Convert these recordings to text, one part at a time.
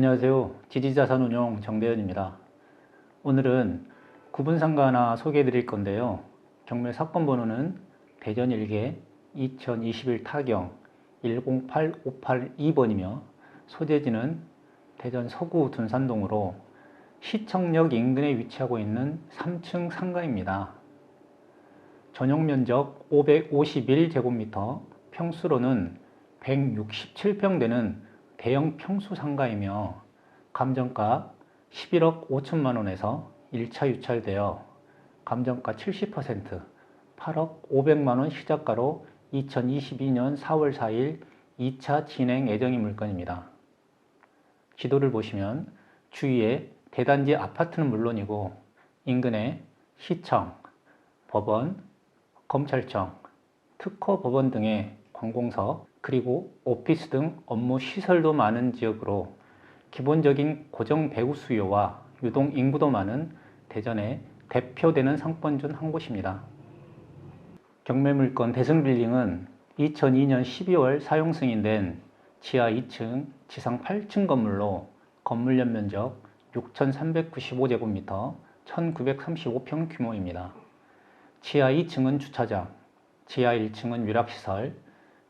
안녕하세요. 지지자산운용 정대현입니다. 오늘은 구분상가 하나 소개해 드릴 건데요. 경매 사건 번호는 대전 1개 2021 타경 108582번이며 소재지는 대전 서구 둔산동으로 시청역 인근에 위치하고 있는 3층 상가입니다. 전용 면적 551제곱미터, 평수로는 167평 되는 대형 평수 상가이며 감정가 11억 5천만 원에서 1차 유찰되어 감정가 70% 8억 500만 원 시작가로 2022년 4월 4일 2차 진행 예정인 물건입니다. 지도를 보시면 주위에 대단지 아파트는 물론이고 인근에 시청, 법원, 검찰청, 특허 법원 등의 관공서 그리고 오피스 등 업무 시설도 많은 지역으로 기본적인 고정 배우 수요와 유동 인구도 많은 대전의 대표되는 상권 중 한 곳입니다. 경매 물건 대승빌딩은 2002년 12월 사용 승인된 지하 2층, 지상 8층 건물로 건물 연면적 6,395제곱미터, 1,935평 규모입니다. 지하 2층은 주차장, 지하 1층은 유락시설,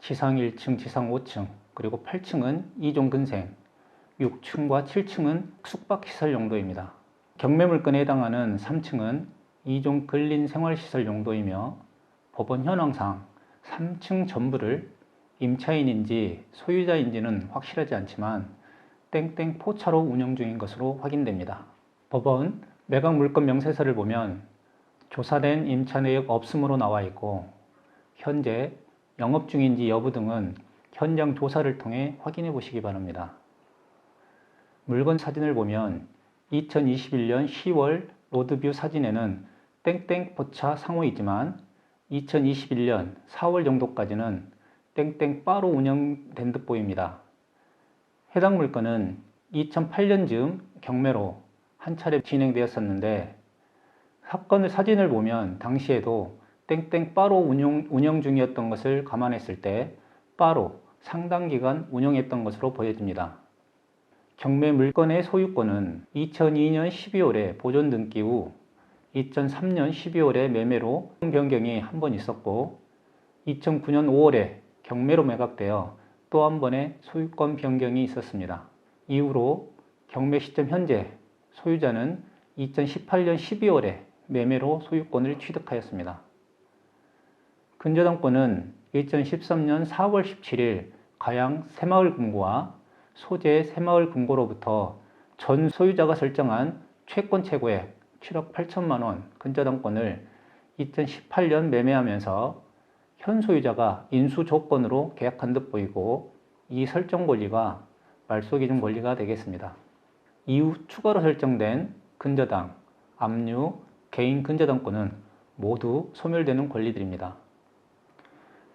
지상 1층, 지상 5층, 그리고 8층은 이종근생, 6층과 7층은 숙박시설 용도입니다. 경매 물건에 해당하는 3층은 이종 근린생활시설 용도이며 법원 현황상 3층 전부를 임차인인지 소유자인지는 확실하지 않지만 땡땡 포차로 운영 중인 것으로 확인됩니다. 법원 매각 물건 명세서를 보면 조사된 임차 내역 없음으로 나와 있고 현재 영업 중인지 여부 등은 현장 조사를 통해 확인해 보시기 바랍니다. 물건 사진을 보면 2021년 10월 로드뷰 사진에는 땡땡 포차 상호이지만 2021년 4월 정도까지는 땡땡 바로 운영된 듯 보입니다. 해당 물건은 2008년쯤 경매로 한 차례 진행되었었는데 사건의 사진을 보면 당시에도 땡땡 바로 운영 중이었던 것을 감안했을 때 바로 상당 기간 운영했던 것으로 보여집니다. 경매 물건의 소유권은 2002년 12월에 보존 등기 후 2003년 12월에 매매로 변경이 한 번 있었고 2009년 5월에 경매로 매각되어 또 한 번의 소유권 변경이 있었습니다. 이후로 경매 시점 현재 소유자는 2018년 12월에 매매로 소유권을 취득하였습니다. 근저당권은 2013년 4월 17일 가양 새마을금고와 소재 새마을금고로부터 전 소유자가 설정한 채권 최고액 7억 8천만 원 근저당권을 2018년 매매하면서 현 소유자가 인수 조건으로 계약한 듯 보이고 이 설정 권리가 말소 기준 권리가 되겠습니다. 이후 추가로 설정된 근저당, 압류, 개인 근저당권은 모두 소멸되는 권리들입니다.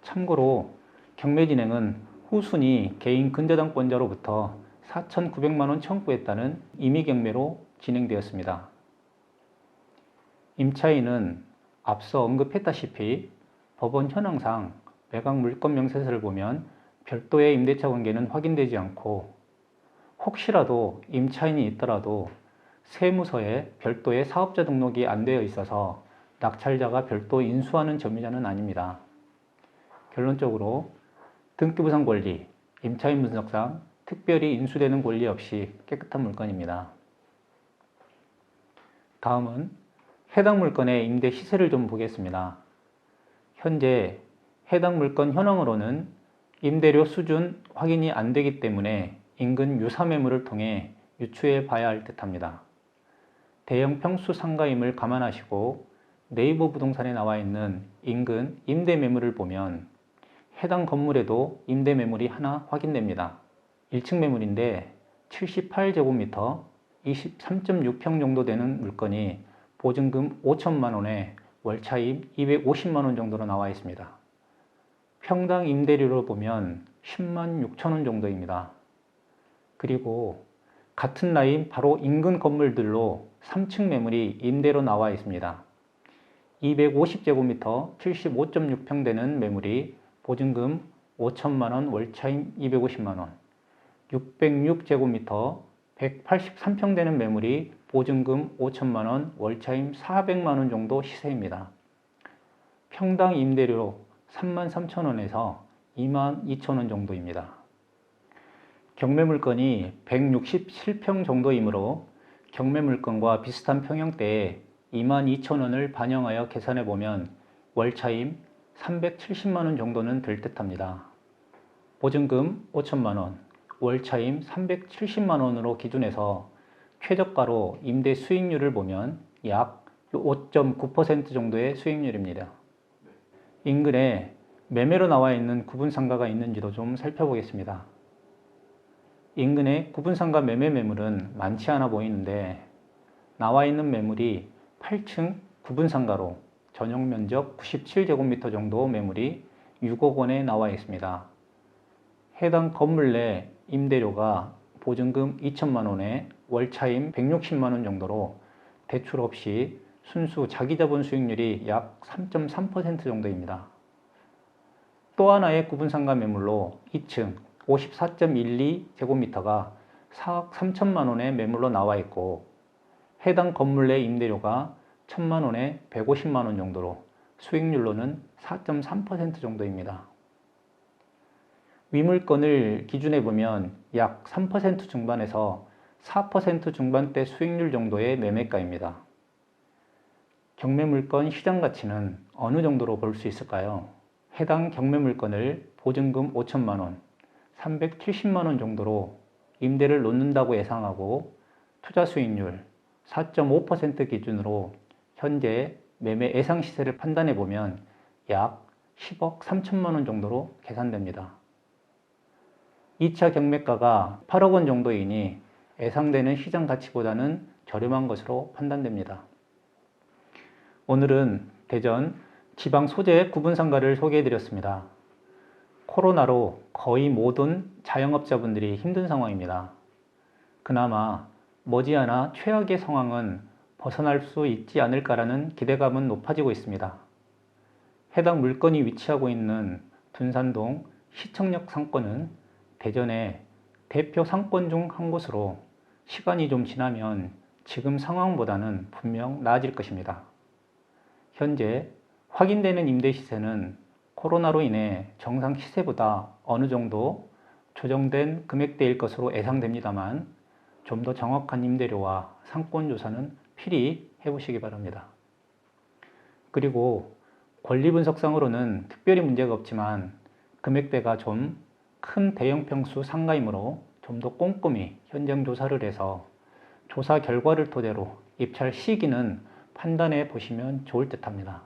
참고로 경매 진행은 후순위 개인 근저당권자로부터 4,900만 원 청구했다는 임의 경매로 진행되었습니다. 임차인은 앞서 언급했다시피 법원 현황상 매각 물건 명세서를 보면 별도의 임대차 관계는 확인되지 않고 혹시라도 임차인이 있더라도 세무서에 별도의 사업자 등록이 안 되어 있어서 낙찰자가 별도 인수하는 점유자는 아닙니다. 결론적으로 등기부상 권리, 임차인 분석상 특별히 인수되는 권리 없이 깨끗한 물건입니다. 다음은 해당 물건의 임대 시세를 좀 보겠습니다. 현재 해당 물건 현황으로는 임대료 수준 확인이 안 되기 때문에 인근 유사 매물을 통해 유추해 봐야 할 듯합니다. 대형 평수 상가임을 감안하시고 네이버 부동산에 나와 있는 인근 임대 매물을 보면 해당 건물에도 임대 매물이 하나 확인됩니다. 1층 매물인데 78제곱미터 23.6평 정도 되는 물건이 보증금 5천만 원에 월차입 250만 원 정도로 나와 있습니다. 평당 임대료로 보면 10만 6천 원 정도입니다. 그리고 같은 라인 바로 인근 건물들로 3층 매물이 임대로 나와 있습니다. 250제곱미터 75.6평 되는 매물이 보증금 5천만 원, 월차임 250만 원, 606제곱미터 183평 되는 매물이 보증금 5천만 원, 월차임 400만 원 정도 시세입니다. 평당 임대료 33,000원에서 22,000원 정도입니다. 경매 물건이 167평 정도이므로 경매 물건과 비슷한 평형대에 22,000원을 반영하여 계산해 보면 월차임 370만 원 정도는 될 듯합니다. 보증금 5천만 원, 월차임 370만 원으로 기준해서 최저가로 임대 수익률을 보면 약 5.9% 정도의 수익률입니다. 인근에 매매로 나와 있는 구분상가가 있는지도 좀 살펴보겠습니다. 인근에 구분상가 매매 매물은 많지 않아 보이는데 나와 있는 매물이 8층 구분상가로 전용 면적 97제곱미터 정도 매물이 6억 원에 나와 있습니다. 해당 건물 내 임대료가 보증금 2천만 원에 월차임 160만 원 정도로 대출 없이 순수 자기자본 수익률이 약 3.3% 정도입니다. 또 하나의 구분상가 매물로 2층 54.12제곱미터가 4억 3천만 원의 매물로 나와 있고 해당 건물 내 임대료가 1천만 원에 150만 원 정도로 수익률로는 4.3% 정도입니다. 위물건을 기준해 보면 약 3% 중반에서 4% 중반대 수익률 정도의 매매가입니다. 경매 물건 시장 가치는 어느 정도로 볼 수 있을까요? 해당 경매 물건을 보증금 5천만 원, 370만 원 정도로 임대를 놓는다고 예상하고 투자 수익률 4.5% 기준으로 현재 매매 예상 시세를 판단해 보면 약 10억 3천만 원 정도로 계산됩니다. 2차 경매가가 8억 원 정도이니 예상되는 시장 가치보다는 저렴한 것으로 판단됩니다. 오늘은 대전 지방 소재 구분상가를 소개해 드렸습니다. 코로나로 거의 모든 자영업자분들이 힘든 상황입니다. 그나마 머지않아 최악의 상황은 벗어날 수 있지 않을까라는 기대감은 높아지고 있습니다. 해당 물건이 위치하고 있는 둔산동 시청역 상권은 대전의 대표 상권 중 한 곳으로 시간이 좀 지나면 지금 상황보다는 분명 나아질 것입니다. 현재 확인되는 임대 시세는 코로나로 인해 정상 시세보다 어느 정도 조정된 금액대일 것으로 예상됩니다만 좀 더 정확한 임대료와 상권 조사는 필히 해보시기 바랍니다. 그리고 권리 분석상으로는 특별히 문제가 없지만 금액대가 좀 큰 대형 평수 상가이므로 좀 더 꼼꼼히 현장 조사를 해서 조사 결과를 토대로 입찰 시기는 판단해 보시면 좋을 듯 합니다.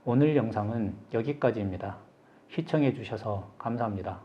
오늘 영상은 여기까지입니다. 시청해 주셔서 감사합니다.